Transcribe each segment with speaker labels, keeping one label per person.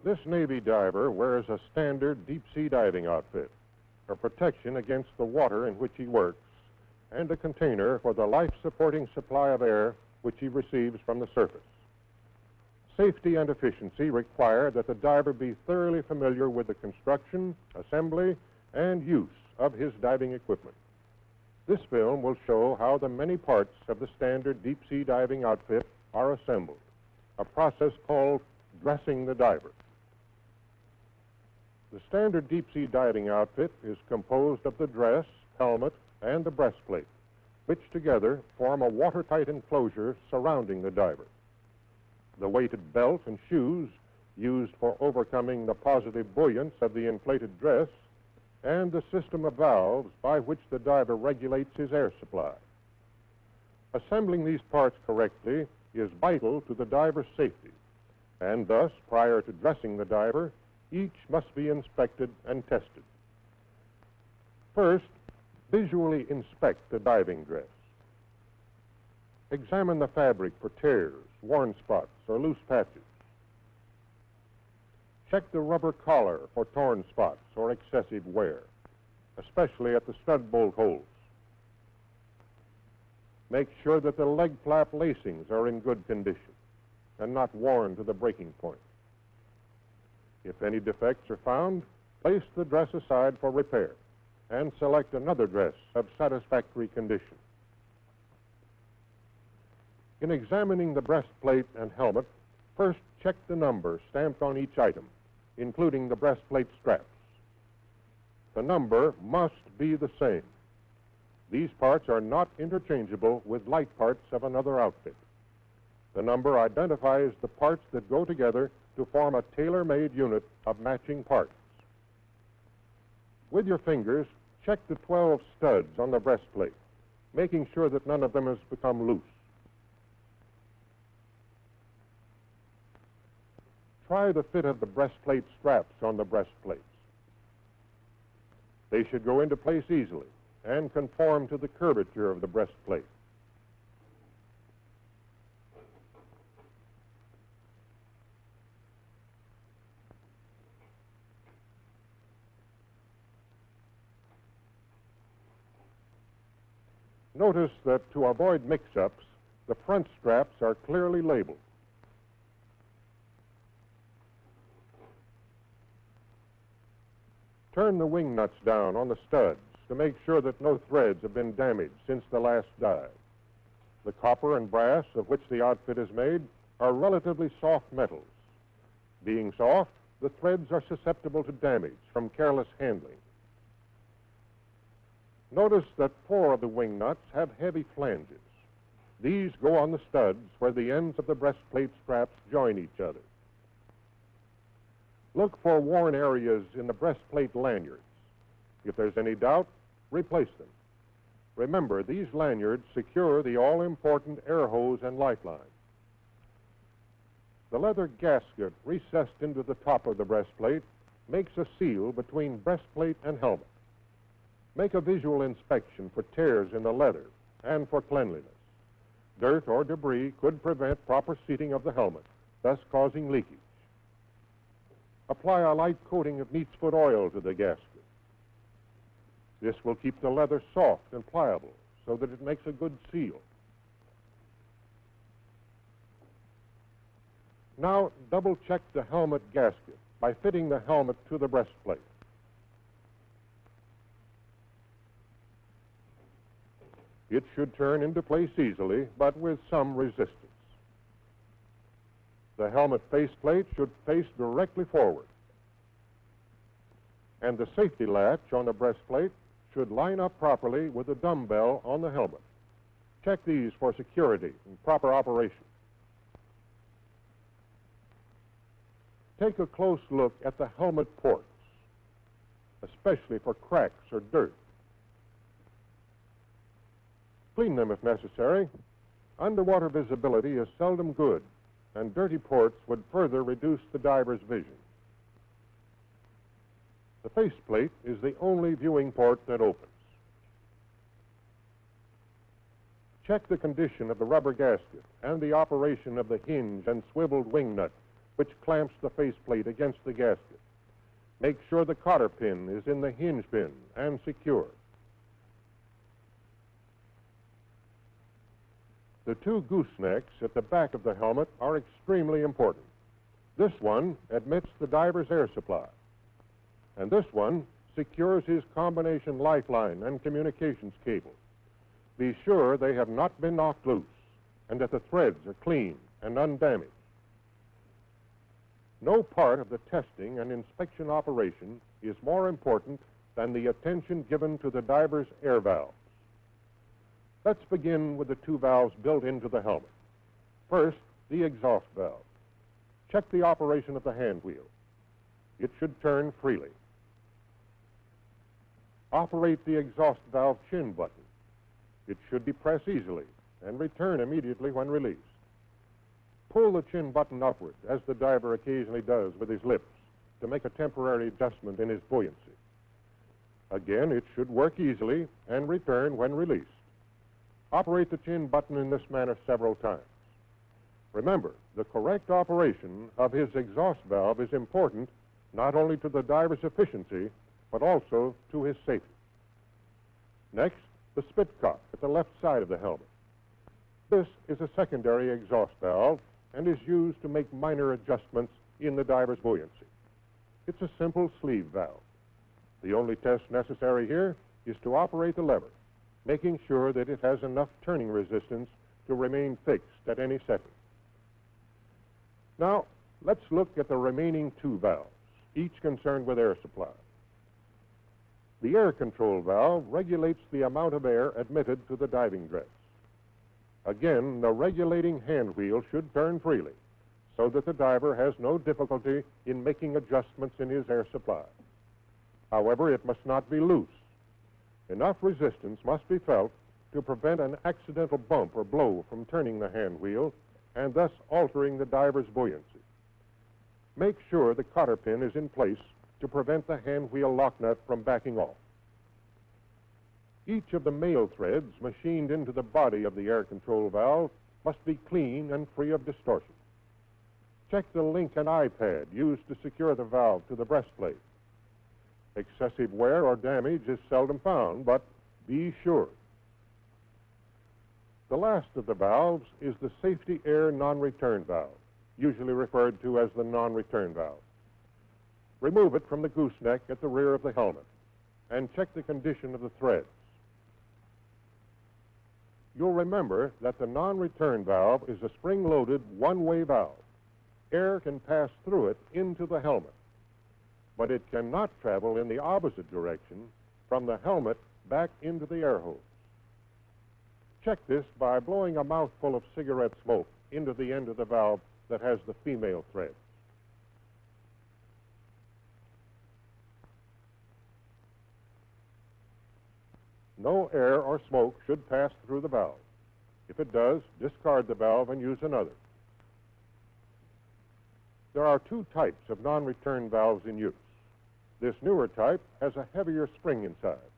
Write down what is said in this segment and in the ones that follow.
Speaker 1: This Navy diver wears a standard deep-sea diving outfit, a protection against the water in which he works, and a container for the life-supporting supply of air which he receives from the surface. Safety and efficiency require that the diver be thoroughly familiar with the construction, assembly, and use of his diving equipment. This film will show how the many parts of the standard deep-sea diving outfit are assembled, a process called dressing the diver. The standard deep-sea diving outfit is composed of the dress, helmet, and the breastplate, which together form a watertight enclosure surrounding the diver. The weighted belt and shoes used for overcoming the positive buoyance of the inflated dress, and the system of valves by which the diver regulates his air supply. Assembling these parts correctly is vital to the diver's safety, and thus, prior to dressing the diver, each must be inspected and tested. First, visually inspect the diving dress. Examine the fabric for tears, worn spots, or loose patches. Check the rubber collar for torn spots or excessive wear, especially at the stud bolt holes. Make sure that the leg flap lacings are in good condition and not worn to the breaking point. If any defects are found, place the dress aside for repair and select another dress of satisfactory condition. In examining the breastplate and helmet, first check the number stamped on each item, including the breastplate straps. The number must be the same. These parts are not interchangeable with light parts of another outfit. The number identifies the parts that go together to form a tailor-made unit of matching parts. With your fingers, check the 12 studs on the breastplate, making sure that none of them has become loose. Try the fit of the breastplate straps on the breastplates. They should go into place easily and conform to the curvature of the breastplate. Notice that to avoid mix-ups, the front straps are clearly labeled. Turn the wing nuts down on the studs to make sure that no threads have been damaged since the last dive. The copper and brass of which the outfit is made are relatively soft metals. Being soft, the threads are susceptible to damage from careless handling. Notice that 4 of the wing nuts have heavy flanges. These go on the studs where the ends of the breastplate straps join each other. Look for worn areas in the breastplate lanyards. If there's any doubt, replace them. Remember, these lanyards secure the all-important air hose and lifeline. The leather gasket recessed into the top of the breastplate makes a seal between breastplate and helmet. Make a visual inspection for tears in the leather and for cleanliness. Dirt or debris could prevent proper seating of the helmet, thus causing leakage. Apply a light coating of neat's foot oil to the gasket. This will keep the leather soft and pliable so that it makes a good seal. Now, double-check the helmet gasket by fitting the helmet to the breastplate. It should turn into place easily, but with some resistance. The helmet faceplate should face directly forward. And the safety latch on the breastplate should line up properly with the dumbbell on the helmet. Check these for security and proper operation. Take a close look at the helmet ports, especially for cracks or dirt. Clean them if necessary. Underwater visibility is seldom good, and dirty ports would further reduce the diver's vision. The faceplate is the only viewing port that opens. Check the condition of the rubber gasket and the operation of the hinge and swiveled wing nut which clamps the faceplate against the gasket. Make sure the cotter pin is in the hinge pin and secure. The two goosenecks at the back of the helmet are extremely important. This one admits the diver's air supply, and this one secures his combination lifeline and communications cable. Be sure they have not been knocked loose and that the threads are clean and undamaged. No part of the testing and inspection operation is more important than the attention given to the diver's air valves. Let's begin with the two valves built into the helmet. First, the exhaust valve. Check the operation of the hand wheel. It should turn freely. Operate the exhaust valve chin button. It should depress easily and return immediately when released. Pull the chin button upward, as the diver occasionally does with his lips, to make a temporary adjustment in his buoyancy. Again, it should work easily and return when released. Operate the chin button in this manner several times. Remember, the correct operation of his exhaust valve is important not only to the diver's efficiency, but also to his safety. Next, the spit cock at the left side of the helmet. This is a secondary exhaust valve and is used to make minor adjustments in the diver's buoyancy. It's a simple sleeve valve. The only test necessary here is to operate the lever, making sure that it has enough turning resistance to remain fixed at any setting. Now, let's look at the remaining two valves, each concerned with air supply. The air control valve regulates the amount of air admitted to the diving dress. Again, the regulating hand wheel should turn freely so that the diver has no difficulty in making adjustments in his air supply. However, it must not be loose. Enough resistance must be felt to prevent an accidental bump or blow from turning the hand wheel and thus altering the diver's buoyancy. Make sure the cotter pin is in place to prevent the hand wheel lock nut from backing off. Each of the male threads machined into the body of the air control valve must be clean and free of distortion. Check the link and eye pad used to secure the valve to the breastplate. Excessive wear or damage is seldom found, but be sure. The last of the valves is the safety air non-return valve, usually referred to as the non-return valve. Remove it from the gooseneck at the rear of the helmet and check the condition of the threads. You'll remember that the non-return valve is a spring-loaded one-way valve. Air can pass through it into the helmet, but it cannot travel in the opposite direction from the helmet back into the air hose. Check this by blowing a mouthful of cigarette smoke into the end of the valve that has the female thread. No air or smoke should pass through the valve. If it does, discard the valve and use another. There are two types of non-return valves in use. This newer type has a heavier spring inside,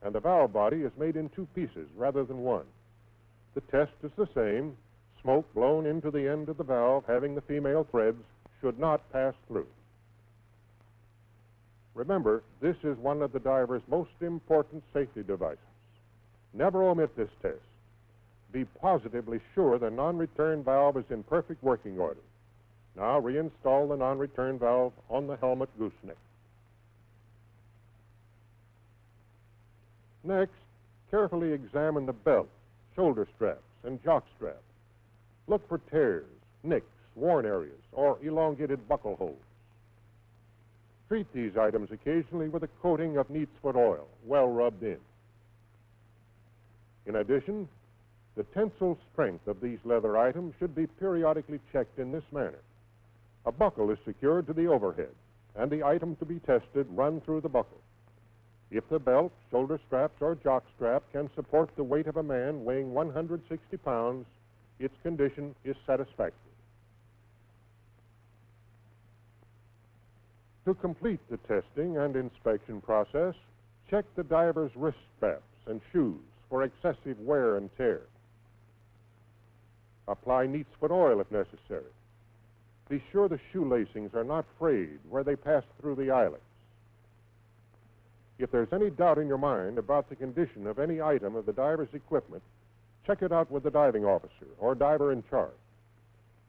Speaker 1: and the valve body is made in two pieces rather than one. The test is the same. Smoke blown into the end of the valve having the female threads should not pass through. Remember, this is one of the diver's most important safety devices. Never omit this test. Be positively sure the non-return valve is in perfect working order. Now reinstall the non-return valve on the helmet gooseneck. Next, carefully examine the belt, shoulder straps, and jock strap. Look for tears, nicks, worn areas, or elongated buckle holes. Treat these items occasionally with a coating of neat's foot oil, well rubbed in. In addition, the tensile strength of these leather items should be periodically checked in this manner. A buckle is secured to the overhead, and the item to be tested run through the buckle. If the belt, shoulder straps, or jock strap can support the weight of a man weighing 160 pounds, its condition is satisfactory. To complete the testing and inspection process, check the diver's wrist straps and shoes for excessive wear and tear. Apply neat's foot oil if necessary. Be sure the shoe lacings are not frayed where they pass through the eyelets. If there's any doubt in your mind about the condition of any item of the diver's equipment, check it out with the diving officer or diver in charge.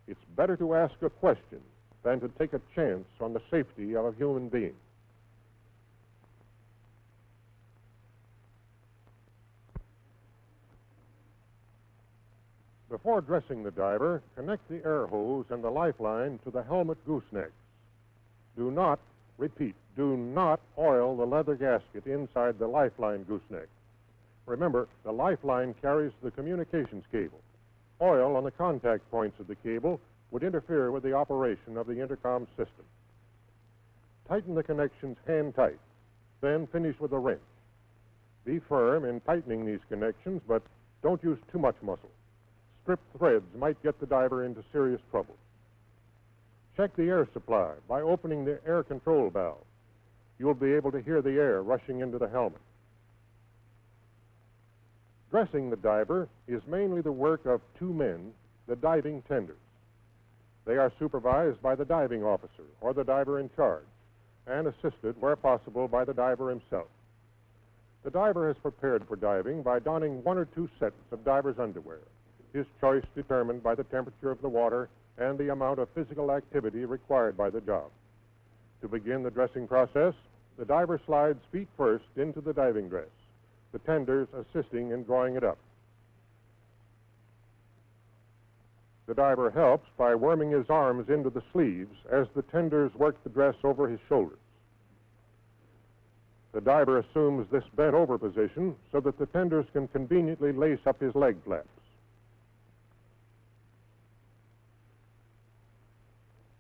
Speaker 1: It's better to ask a question than to take a chance on the safety of a human being. Before dressing the diver, connect the air hose and the lifeline to the helmet goosenecks. Do not, repeat, do not oil the leather gasket inside the lifeline gooseneck. Remember, the lifeline carries the communications cable. Oil on the contact points of the cable would interfere with the operation of the intercom system. Tighten the connections hand tight, then finish with a wrench. Be firm in tightening these connections, but don't use too much muscle. Stripped threads might get the diver into serious trouble. Check the air supply by opening the air control valve. You'll be able to hear the air rushing into the helmet. Dressing the diver is mainly the work of two men, the diving tenders. They are supervised by the diving officer or the diver in charge and assisted, where possible, by the diver himself. The diver has prepared for diving by donning one or two sets of diver's underwear, his choice determined by the temperature of the water and the amount of physical activity required by the job. To begin the dressing process, the diver slides feet first into the diving dress, the tenders assisting in drawing it up. The diver helps by worming his arms into the sleeves as the tenders work the dress over his shoulders. The diver assumes this bent-over position so that the tenders can conveniently lace up his leg flaps.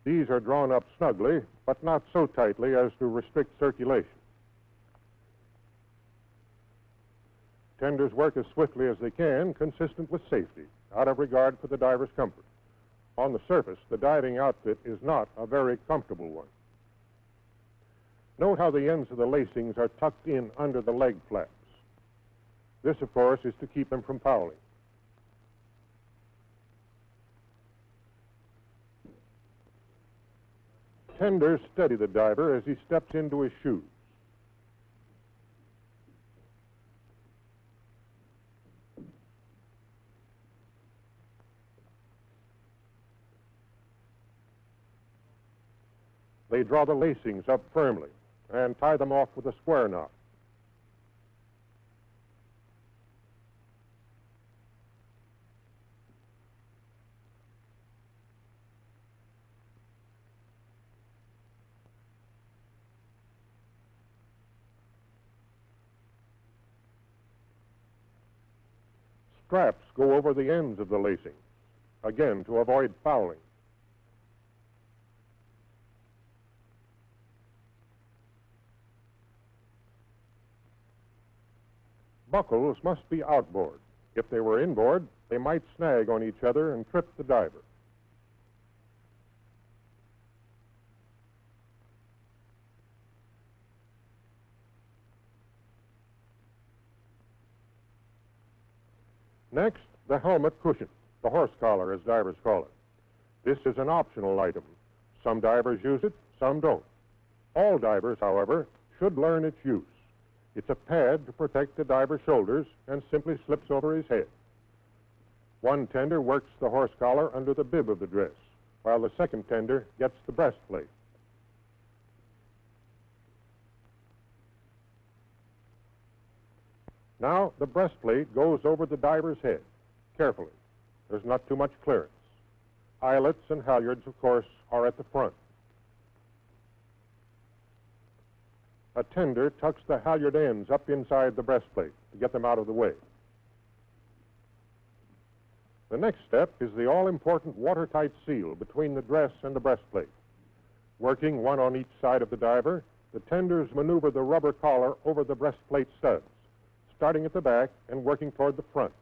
Speaker 1: These are drawn up snugly, but not so tightly as to restrict circulation. Tenders work as swiftly as they can, consistent with safety, out of regard for the diver's comfort. On the surface, the diving outfit is not a very comfortable one. Note how the ends of the lacings are tucked in under the leg flaps. This, of course, is to keep them from fouling. Tenders steady the diver as he steps into his shoes. They draw the lacings up firmly and tie them off with a square knot. Straps go over the ends of the lacing, again to avoid fouling. Buckles must be outboard. If they were inboard, they might snag on each other and trip the diver. Next, the helmet cushion, the horse collar, as divers call it. This is an optional item. Some divers use it, some don't. All divers, however, should learn its use. It's a pad to protect the diver's shoulders and simply slips over his head. One tender works the horse collar under the bib of the dress, while the second tender gets the breastplate. Now, the breastplate goes over the diver's head, carefully. There's not too much clearance. Eyelets and halyards, of course, are at the front. A tender tucks the halyard ends up inside the breastplate to get them out of the way. The next step is the all-important watertight seal between the dress and the breastplate. Working one on each side of the diver, the tenders maneuver the rubber collar over the breastplate studs, starting at the back and working toward the front.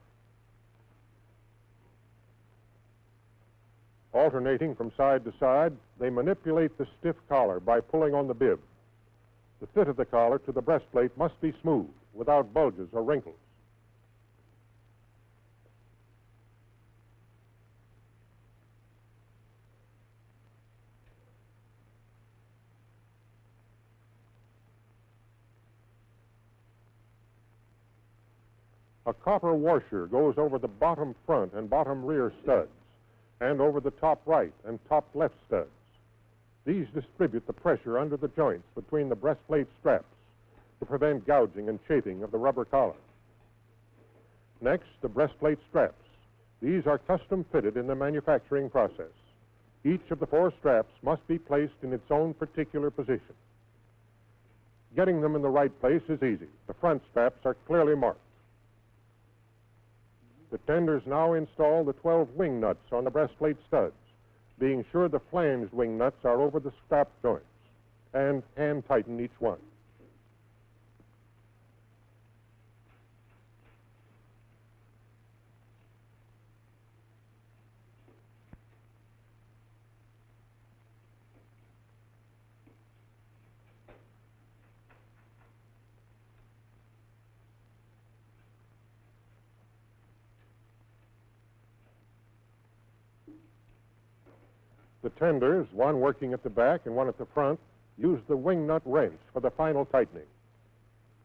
Speaker 1: Alternating from side to side, they manipulate the stiff collar by pulling on the bib. The fit of the collar to the breastplate must be smooth, without bulges or wrinkles. A copper washer goes over the bottom front and bottom rear studs and over the top right and top left studs. These distribute the pressure under the joints between the breastplate straps to prevent gouging and chafing of the rubber collar. Next, the breastplate straps. These are custom fitted in the manufacturing process. Each of the 4 straps must be placed in its own particular position. Getting them in the right place is easy. The front straps are clearly marked. The tenders now install the 12 wing nuts on the breastplate studs, being sure the flanged wing nuts are over the strap joints, and hand tighten each one. The tenders, one working at the back and one at the front, use the wing nut wrench for the final tightening.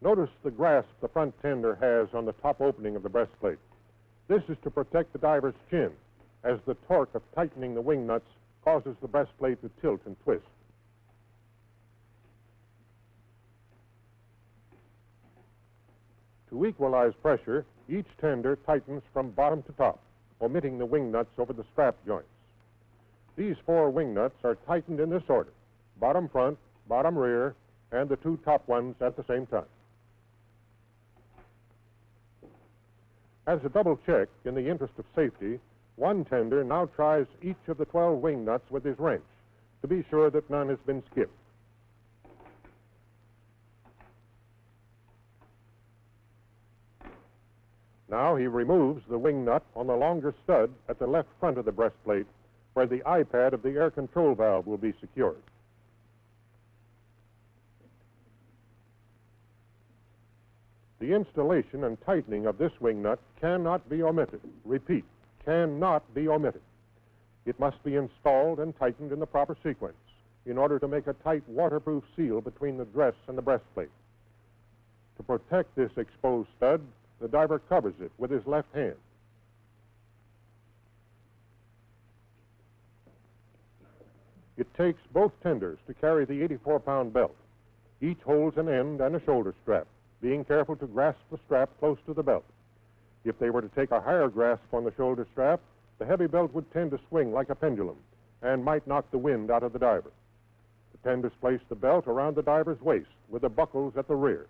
Speaker 1: Notice the grasp the front tender has on the top opening of the breastplate. This is to protect the diver's chin, as the torque of tightening the wing nuts causes the breastplate to tilt and twist. To equalize pressure, each tender tightens from bottom to top, omitting the wing nuts over the strap joints. These 4 wing nuts are tightened in this order: bottom front, bottom rear, and the 2 top ones at the same time. As a double check, in the interest of safety, one tender now tries each of the 12 wing nuts with his wrench to be sure that none has been skipped. Now he removes the wing nut on the longer stud at the left front of the breastplate, where the eye-pad of the air control valve will be secured. The installation and tightening of this wing nut cannot be omitted. Repeat, cannot be omitted. It must be installed and tightened in the proper sequence in order to make a tight waterproof seal between the dress and the breastplate. To protect this exposed stud, the diver covers it with his left hand. It takes both tenders to carry the 84-pound belt. Each holds an end and a shoulder strap, being careful to grasp the strap close to the belt. If they were to take a higher grasp on the shoulder strap, the heavy belt would tend to swing like a pendulum and might knock the wind out of the diver. The tenders place the belt around the diver's waist with the buckles at the rear.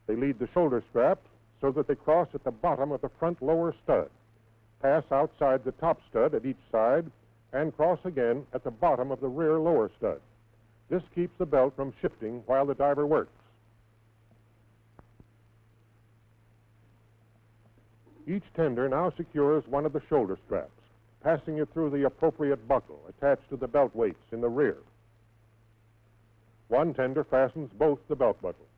Speaker 1: They lead the shoulder strap so that they cross at the bottom of the front lower stud, pass outside the top stud at each side, and cross again at the bottom of the rear lower stud. This keeps the belt from shifting while the diver works. Each tender now secures one of the shoulder straps, passing it through the appropriate buckle attached to the belt weights in the rear. One tender fastens both the belt buckles.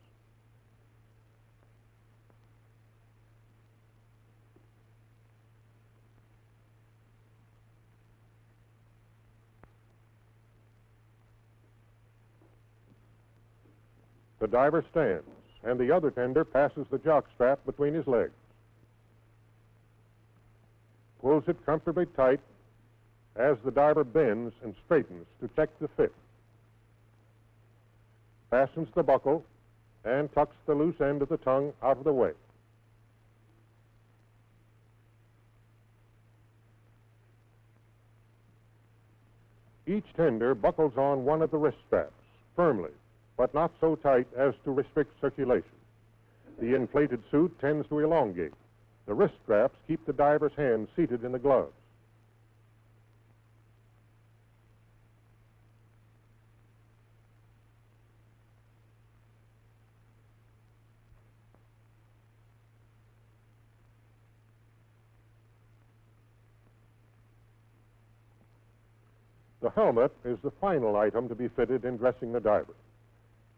Speaker 1: The diver stands, and the other tender passes the jock strap between his legs. Pulls it comfortably tight as the diver bends and straightens to check the fit. Fastens the buckle and tucks the loose end of the tongue out of the way. Each tender buckles on one of the wrist straps firmly, but not so tight as to restrict circulation. The inflated suit tends to elongate. The wrist straps keep the diver's hands seated in the gloves. The helmet is the final item to be fitted in dressing the diver.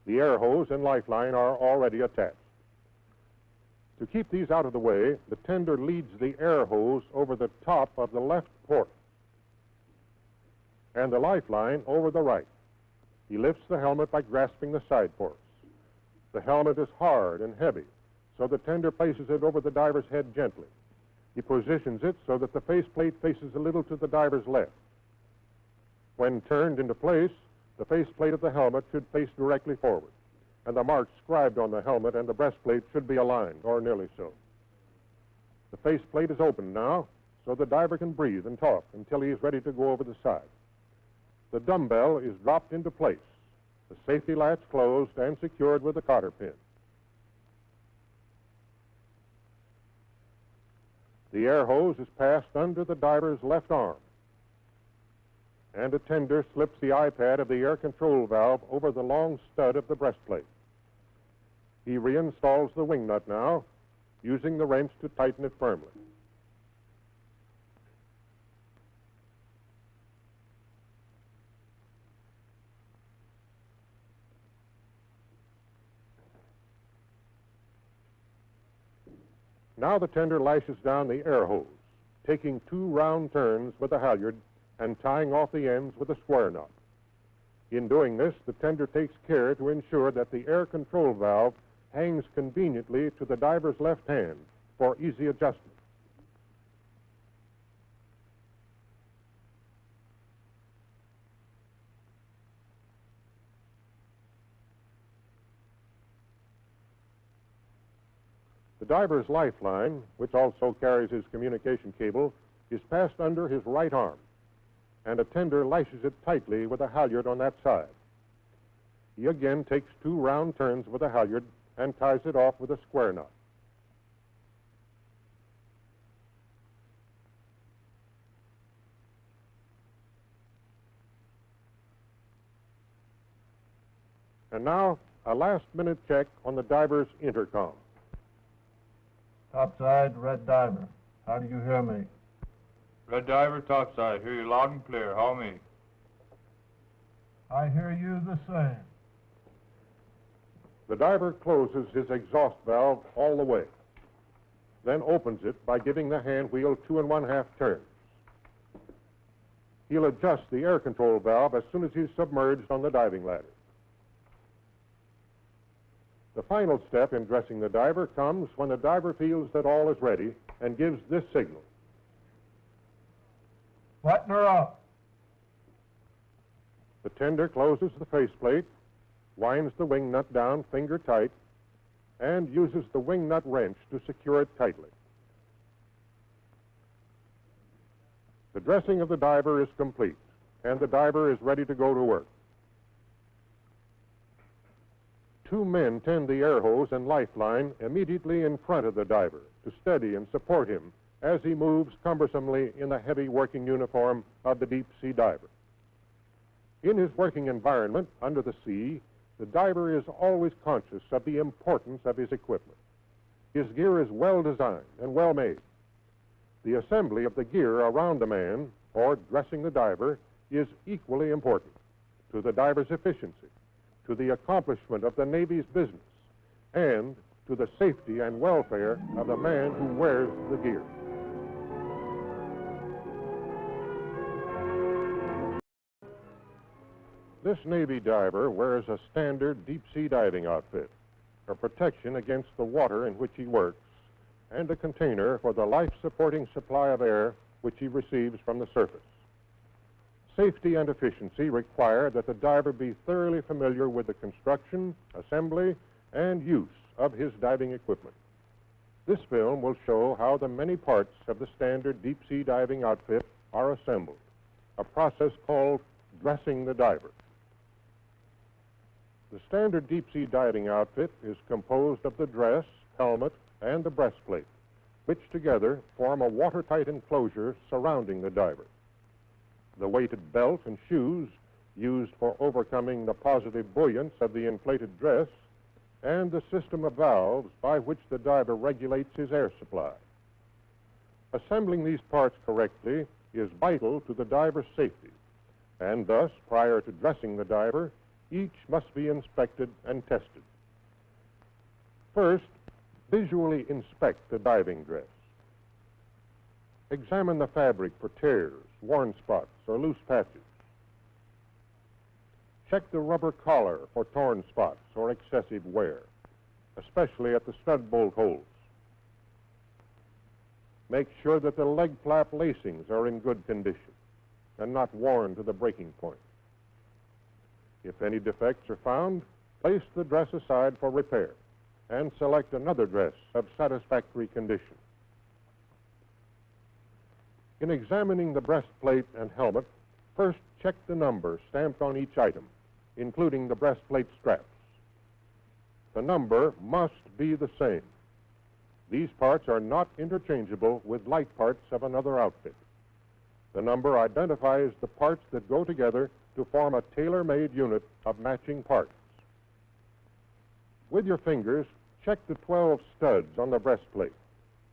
Speaker 1: The air hose and lifeline are already attached. To keep these out of the way, the tender leads the air hose over the top of the left port and the lifeline over the right. He lifts the helmet by grasping the side ports. The helmet is hard and heavy, so the tender places it over the diver's head gently. He positions it so that the faceplate faces a little to the diver's left. When turned into place, the faceplate of the helmet should face directly forward, and the marks scribed on the helmet and the breastplate should be aligned, or nearly so. The faceplate is open now, so the diver can breathe and talk until he is ready to go over the side. The dumbbell is dropped into place, the safety latch closed and secured with a cotter pin. The air hose is passed under the diver's left arm, and a tender slips the iPad of the air control valve over the long stud of the breastplate. He reinstalls the wing nut now, using the wrench to tighten it firmly. Now the tender lashes down the air hose, taking 2 round turns with a halyard and tying off the ends with a square knot. In doing this, the tender takes care to ensure that the air control valve hangs conveniently to the diver's left hand for easy adjustment. The diver's lifeline, which also carries his communication cable, is passed under his right arm, and a tender lashes it tightly with a halyard on that side. He again takes 2 round turns with a halyard and ties it off with a square knot. And now, a last-minute check on the diver's intercom.
Speaker 2: Topside, Red Diver. How do you hear me?
Speaker 3: Red Diver, topside. Hear you loud and clear. How me?
Speaker 2: I hear you the same.
Speaker 1: The diver closes his exhaust valve all the way, then opens it by giving the hand wheel 2 1/2 turns. He'll adjust the air control valve as soon as he's submerged on the diving ladder. The final step in dressing the diver comes when the diver feels that all is ready and gives this signal.
Speaker 2: Button her up.
Speaker 1: The tender closes the faceplate, winds the wing nut down finger tight, and uses the wing nut wrench to secure it tightly. The dressing of the diver is complete, and the diver is ready to go to work. 2 men tend the air hose and lifeline immediately in front of the diver to steady and support him as he moves cumbersomely in the heavy working uniform of the deep-sea diver. In his working environment under the sea, the diver is always conscious of the importance of his equipment. His gear is well designed and well made. The assembly of the gear around the man, or dressing the diver, is equally important to the diver's efficiency, to the accomplishment of the Navy's business, and to the safety and welfare of the man who wears the gear. This Navy diver wears a standard deep-sea diving outfit, a protection against the water in which he works, and a container for the life-supporting supply of air which he receives from the surface. Safety and efficiency require that the diver be thoroughly familiar with the construction, assembly, and use of his diving equipment. This film will show how the many parts of the standard deep-sea diving outfit are assembled, a process called dressing the diver. The standard deep-sea diving outfit is composed of the dress, helmet, and the breastplate, which together form a watertight enclosure surrounding the diver. The weighted belt and shoes used for overcoming the positive buoyance of the inflated dress, and the system of valves by which the diver regulates his air supply. Assembling these parts correctly is vital to the diver's safety, and thus, prior to dressing the diver, each must be inspected and tested. First, visually inspect the diving dress. Examine the fabric for tears, worn spots, or loose patches. Check the rubber collar for torn spots or excessive wear. especially at the stud bolt holes. Make sure that the leg flap lacings are in good condition and not worn to the breaking point. If any defects are found, place the dress aside for repair and select another dress of satisfactory condition. In examining the breastplate and helmet, first check the number stamped on each item, including the breastplate straps. The number must be the same. These parts are not interchangeable with light parts of another outfit. The number identifies the parts that go together to form a tailor-made unit of matching parts. With your fingers, check the 12 studs on the breastplate,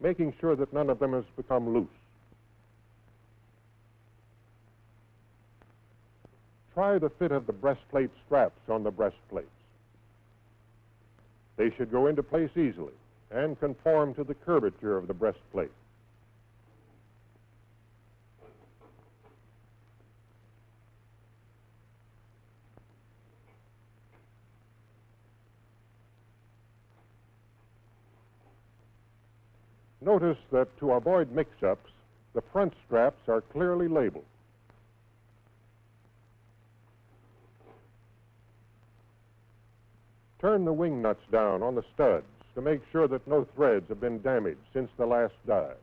Speaker 1: making sure that none of them has become loose. Try the fit of the breastplate straps on the breastplates. They should go into place easily and conform to the curvature of the breastplate. Notice that to avoid mix-ups, the front straps are clearly labeled. Turn the wing nuts down on the studs to make sure that no threads have been damaged since the last dive.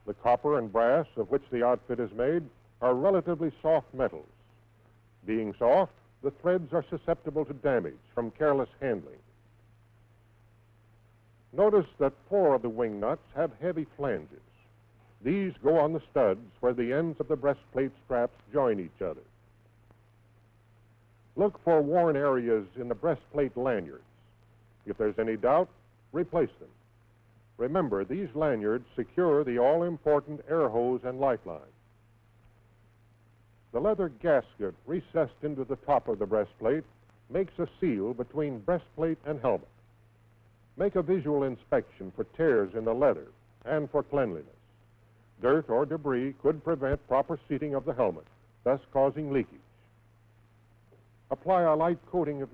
Speaker 1: The copper and brass of which the outfit is made are relatively soft metals. Being soft, the threads are susceptible to damage from careless handling. Notice that 4 of the wing nuts have heavy flanges. These go on the studs where the ends of the breastplate straps join each other. Look for worn areas in the breastplate lanyards. If there's any doubt, replace them. Remember, these lanyards secure the all-important air hose and lifeline. The leather gasket recessed into the top of the breastplate makes a seal between breastplate and helmet. Make a visual inspection for tears in the leather and for cleanliness. Dirt or debris could prevent proper seating of the helmet, thus causing leakage. Apply a light coating of